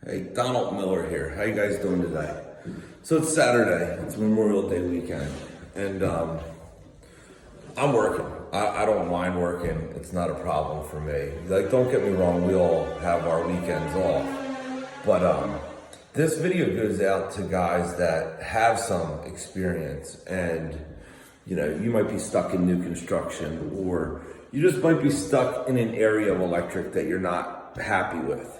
Hey, Donald Miller here. How you guys doing today? So it's Saturday. It's Memorial Day weekend, and I'm working. I don't mind working. It's not a problem for me. Like, don't get me wrong. We all have our weekends off, but this video goes out to guys that have some experience, and you might be stuck in new construction, or you just might be stuck in an area of electric that you're not happy with.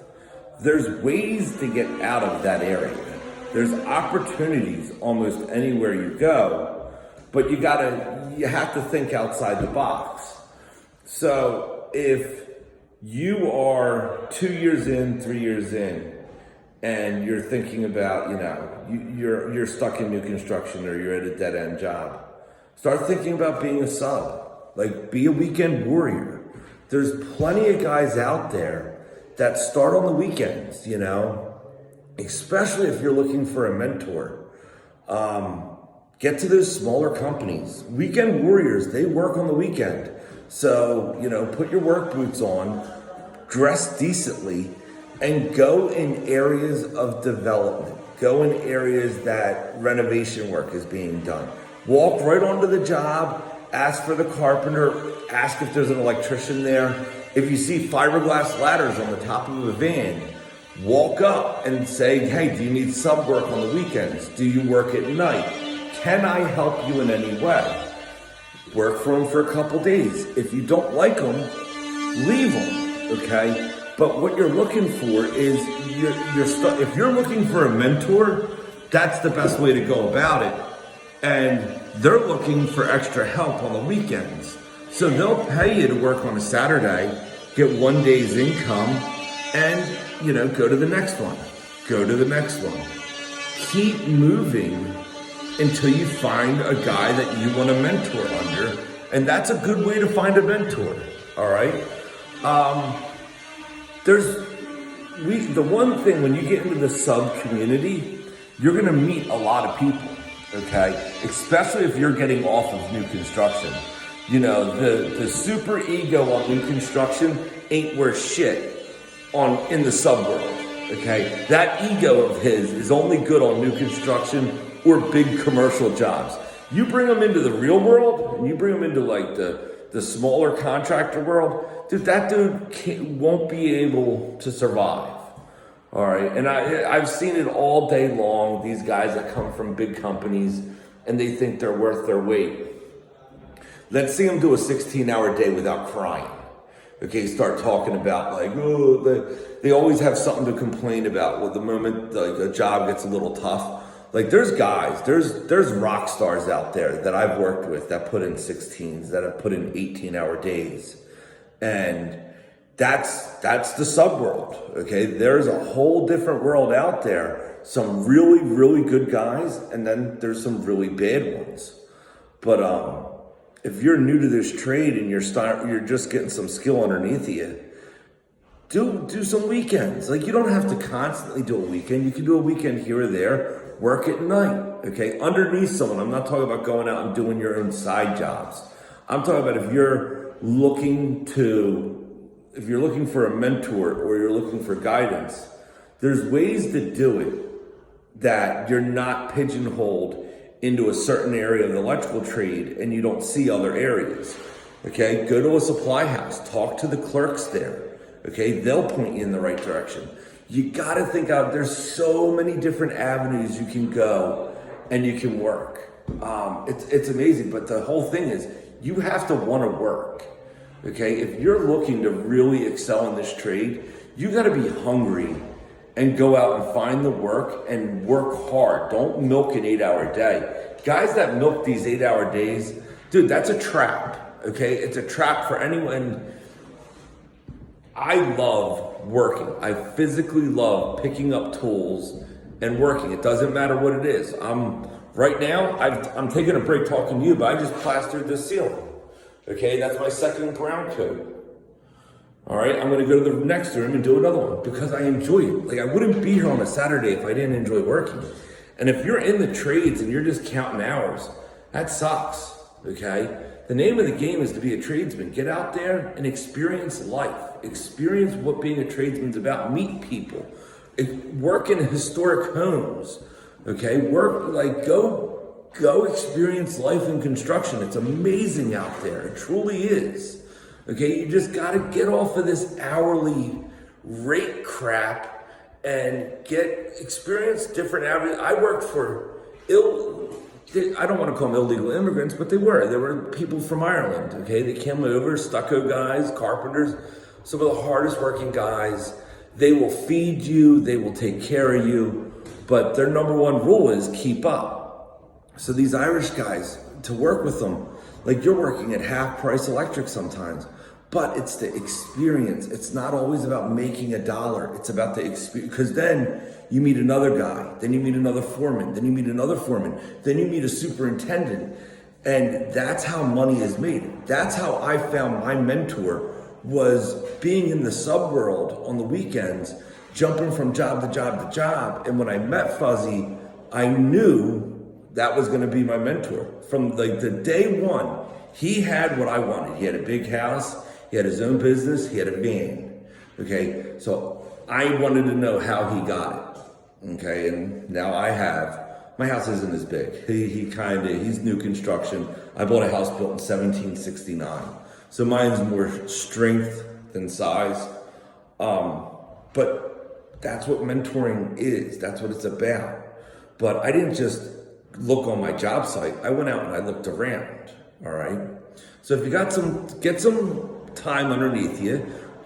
There's ways to get out of that area. There's opportunities almost anywhere you go, but you have to think outside the box. So if you are 2 years in, 3 years in, and you're thinking about, you're stuck in new construction or you're at a dead end job, start thinking about being a sub. Like, be a weekend warrior. There's plenty of guys out there that start on the weekends, especially if you're looking for a mentor. Get to those smaller companies. Weekend warriors, they work on the weekend. So, put your work boots on, dress decently, and go in areas of development. Go in areas that renovation work is being done. Walk right onto the job, ask for the carpenter, ask if there's an electrician there. If you see fiberglass ladders on the top of a van, walk up and say, hey, do you need sub work on the weekends? Do you work at night? Can I help you in any way? Work for them for a couple days. If you don't like them, leave them, okay? But what you're looking for is, if you're looking for a mentor, that's the best way to go about it. And they're looking for extra help on the weekends. So they'll pay you to work on a Saturday, get 1 day's income, and, go to the next one. Go to the next one. Keep moving until you find a guy that you want to mentor under. And that's a good way to find a mentor, all right? The one thing, when you get into the sub community, you're going to meet a lot of people, okay? Especially if you're getting off of new construction. The super ego on new construction ain't worth shit in the sub world, okay? That ego of his is only good on new construction or big commercial jobs. You bring them into the real world, and you bring them into like the smaller contractor world, dude, that dude won't be able to survive, all right? And I've seen it all day long, these guys that come from big companies, and they think they're worth their weight. Let's see them do a 16-hour day without crying. Okay, start talking about like, they always have something to complain about. Well, the moment like a job gets a little tough, like there's rock stars out there that I've worked with that put in 16s, that have put in 18-hour days. And that's the sub world, okay? There's a whole different world out there. Some really, really good guys, and then there's some really bad ones. But if you're new to this trade and you're just getting some skill underneath you, do some weekends. Like, you don't have to constantly do a weekend. You can do a weekend here or there, work at night, okay? Underneath someone. I'm not talking about going out and doing your own side jobs. I'm talking about if you're looking for a mentor or you're looking for guidance, there's ways to do it that you're not pigeonholed into a certain area of the electrical trade and you don't see other areas, okay? Go to a supply house, talk to the clerks there, okay? They'll point you in the right direction. You gotta think out, there's so many different avenues you can go and you can work. It's amazing, but the whole thing is you have to wanna work, okay? If you're looking to really excel in this trade, you gotta be hungry and go out and find the work and work hard. Don't milk an 8-hour day. Guys that milk these 8-hour days, dude, that's a trap, okay? It's a trap for anyone. I love working. I physically love picking up tools and working. It doesn't matter what it is. Right now, I'm taking a break talking to you, but I just plastered this ceiling, okay? That's my second brown coat. All right, I'm gonna go to the next room and do another one because I enjoy it. Like, I wouldn't be here on a Saturday if I didn't enjoy working. And if you're in the trades and you're just counting hours, that sucks, okay? The name of the game is to be a tradesman. Get out there and experience life. Experience what being a tradesman's about. Meet people. Work in historic homes, okay? Go experience life in construction. It's amazing out there. It truly is. Okay, you just got to get off of this hourly rate crap and experience different avenues. I worked for I don't want to call them illegal immigrants, but they were. There were people from Ireland, okay? They came over, stucco guys, carpenters, some of the hardest working guys. They will feed you, they will take care of you, but their number one rule is keep up. So these Irish guys, to work with them, like you're working at half price electric sometimes, but it's the experience. It's not always about making a dollar. It's about the experience, because then you meet another guy, then you meet another foreman, then you meet another foreman, then you meet a superintendent, and that's how money is made. That's how I found my mentor, was being in the sub world on the weekends, jumping from job to job to job. And when I met Fuzzy, I knew that was going to be my mentor. From like the day one, he had what I wanted. He had a big house, he had his own business, he had a van. Okay, so I wanted to know how he got it. Okay, and now I have. My house isn't as big. He's new construction. I bought a house built in 1769. So mine's more strength than size. But that's what mentoring is. That's what it's about. But I didn't just look on my job site. I went out and I looked around. All right. So if you get some time underneath you,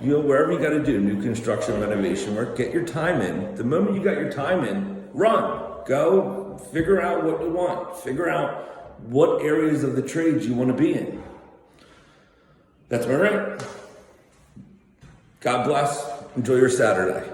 wherever you got to do new construction, renovation work, get your time in. The moment you got your time in, run, go, figure out what you want, figure out what areas of the trades you want to be in. That's my rant. God bless. Enjoy your Saturday.